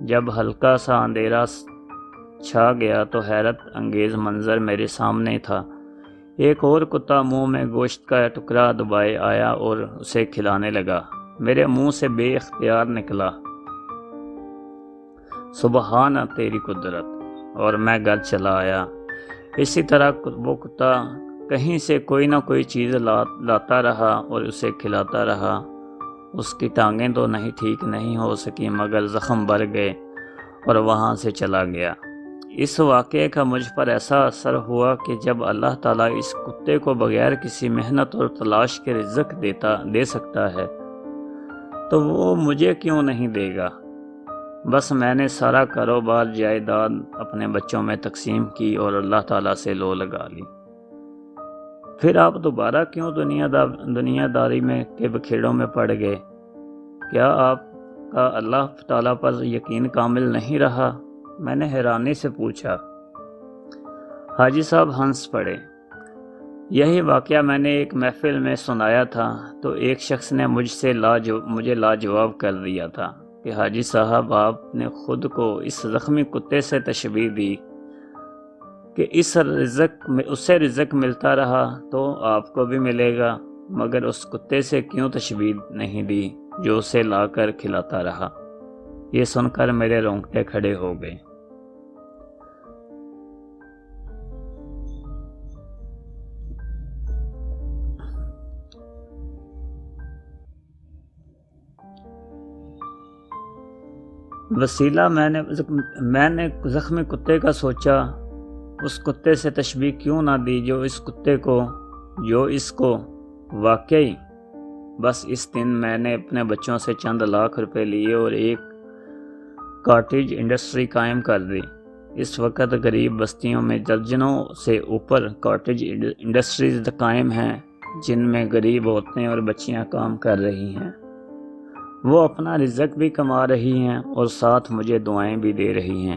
جب ہلکا سا اندھیرا چھا گیا تو حیرت انگیز منظر میرے سامنے تھا۔ ایک اور کتا منہ میں گوشت کا ٹکڑا دبائے آیا اور اسے کھلانے لگا۔ میرے منہ سے بے اختیار نکلا، سبحان تیری قدرت، اور میں گھر چلا آیا۔ اسی طرح وہ کتا کہیں سے کوئی نہ کوئی چیز لاتا رہا اور اسے کھلاتا رہا۔ اس کی ٹانگیں تو ٹھیک نہیں ہو سکی مگر زخم بھر گئے اور وہاں سے چلا گیا۔ اس واقعے کا مجھ پر ایسا اثر ہوا کہ جب اللہ تعالیٰ اس کتے کو بغیر کسی محنت اور تلاش کے رزق دے سکتا ہے تو وہ مجھے کیوں نہیں دے گا؟ بس میں نے سارا کاروبار جائیداد اپنے بچوں میں تقسیم کی اور اللہ تعالیٰ سے لو لگا لی۔ پھر آپ دوبارہ کیوں دنیا داری میں کے بکھیڑوں میں پڑ گئے؟ کیا آپ کا اللہ تعالیٰ پر یقین کامل نہیں رہا؟ میں نے حیرانی سے پوچھا۔ حاجی صاحب ہنس پڑے۔ یہی واقعہ میں نے ایک محفل میں سنایا تھا تو ایک شخص نے مجھے لاجواب کر دیا تھا کہ حاجی صاحب آپ نے خود کو اس زخمی کتے سے تشبیہ دی کہ اسے رزق ملتا رہا تو آپ کو بھی ملے گا، مگر اس کتے سے کیوں تشبیہ نہیں دی جو اسے لا کر کھلاتا رہا؟ یہ سن کر میرے رونگٹے کھڑے ہو گئے۔ وسیلہ میں نے زخمی کتے کا سوچا، اس کتے سے تشبیہ کیوں نہ دی جو اس کو واقعی۔ بس اس دن میں نے اپنے بچوں سے چند لاکھ روپے لیے اور ایک کاٹیج انڈسٹری قائم کر دی۔ اس وقت غریب بستیوں میں درجنوں سے اوپر کاٹیج انڈسٹریز قائم ہیں جن میں غریب عورتیں اور بچیاں کام کر رہی ہیں۔ وہ اپنا رزق بھی کما رہی ہیں اور ساتھ مجھے دعائیں بھی دے رہی ہیں۔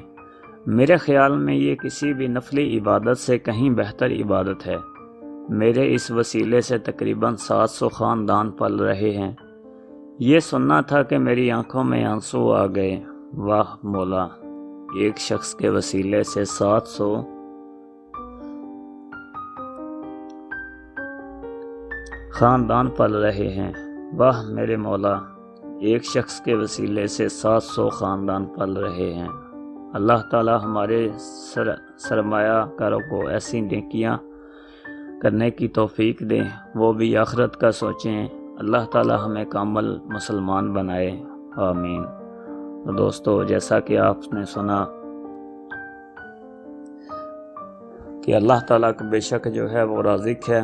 میرے خیال میں یہ کسی بھی نفلی عبادت سے کہیں بہتر عبادت ہے۔ میرے اس وسیلے سے تقریباً 700 خاندان پل رہے ہیں۔ یہ سننا تھا کہ میری آنکھوں میں آنسو آ گئے۔ واہ مولا، ایک شخص کے وسیلے سے 700 خاندان پل رہے ہیں۔ واہ میرے مولا، ایک شخص کے وسیلے سے 700 خاندان پل رہے ہیں۔ اللہ تعالی ہمارے سرمایہ کاروں کو ایسی نیکیاں کرنے کی توفیق دے، وہ بھی آخرت کا سوچیں۔ اللہ تعالی ہمیں کامل مسلمان بنائے، آمین۔ تو دوستو، جیسا کہ آپ نے سنا کہ اللہ تعالیٰ کا بے شک جو ہے وہ رازق ہے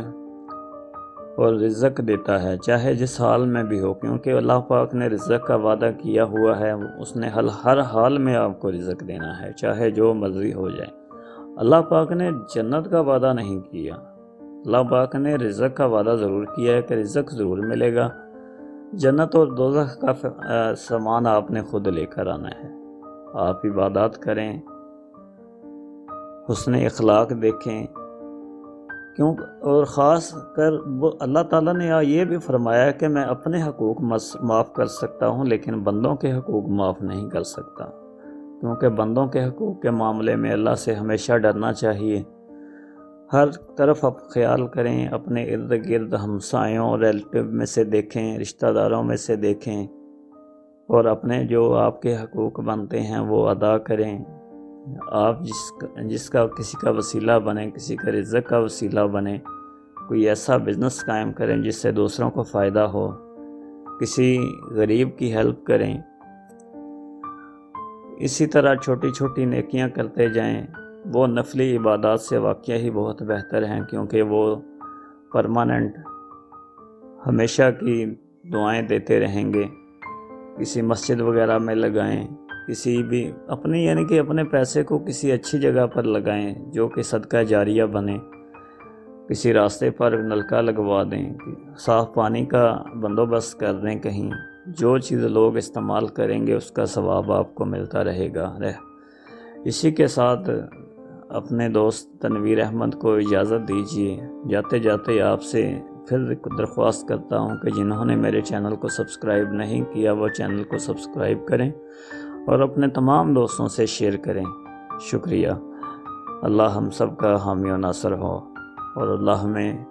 اور رزق دیتا ہے، چاہے جس حال میں بھی ہو، کیونکہ اللہ پاک نے رزق کا وعدہ کیا ہوا ہے۔ اس نے ہر حال میں آپ کو رزق دینا ہے، چاہے جو مرضی ہو جائے۔ اللہ پاک نے جنت کا وعدہ نہیں کیا، اللہ پاک نے رزق کا وعدہ ضرور کیا ہے کہ رزق ضرور ملے گا۔ جنت اور دوزخ کا سامان آپ نے خود لے کر آنا ہے۔ آپ عبادات کریں، حسن اخلاق دیکھیں، اور خاص کر وہ اللہ تعالیٰ نے یہ بھی فرمایا کہ میں اپنے حقوق معاف کر سکتا ہوں لیکن بندوں کے حقوق معاف نہیں کر سکتا، کیونکہ بندوں کے حقوق کے معاملے میں اللہ سے ہمیشہ ڈرنا چاہیے۔ ہر طرف آپ خیال کریں، اپنے ارد گرد ہمسایوں ریلیٹیو میں سے دیکھیں، رشتہ داروں میں سے دیکھیں، اور اپنے جو آپ کے حقوق بنتے ہیں وہ ادا کریں۔ آپ جس کا کسی کا وسیلہ بنے، کسی کا رزق کا وسیلہ بنے، کوئی ایسا بزنس قائم کریں جس سے دوسروں کو فائدہ ہو، کسی غریب کی ہیلپ کریں۔ اسی طرح چھوٹی چھوٹی نیکیاں کرتے جائیں۔ وہ نفلی عبادات سے واقعہ ہی بہت بہتر ہیں، کیونکہ وہ پرماننٹ ہمیشہ کی دعائیں دیتے رہیں گے۔ کسی مسجد وغیرہ میں لگائیں، کسی بھی اپنے پیسے کو کسی اچھی جگہ پر لگائیں جو کہ صدقہ جاریہ بنے۔ کسی راستے پر نلکا لگوا دیں، صاف پانی کا بندوبست کر دیں کہیں۔ جو چیز لوگ استعمال کریں گے اس کا ثواب آپ کو ملتا رہے گا۔ اسی کے ساتھ اپنے دوست تنویر احمد کو اجازت دیجیے۔ جاتے جاتے آپ سے پھر درخواست کرتا ہوں کہ جنہوں نے میرے چینل کو سبسکرائب نہیں کیا وہ چینل کو سبسکرائب کریں اور اپنے تمام دوستوں سے شیئر کریں۔ شکریہ۔ اللہ ہم سب کا حامی و ناصر ہو، اور اللہ ہمیں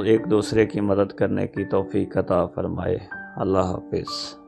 ایک دوسرے کی مدد کرنے کی توفیق عطا فرمائے۔ اللہ حافظ۔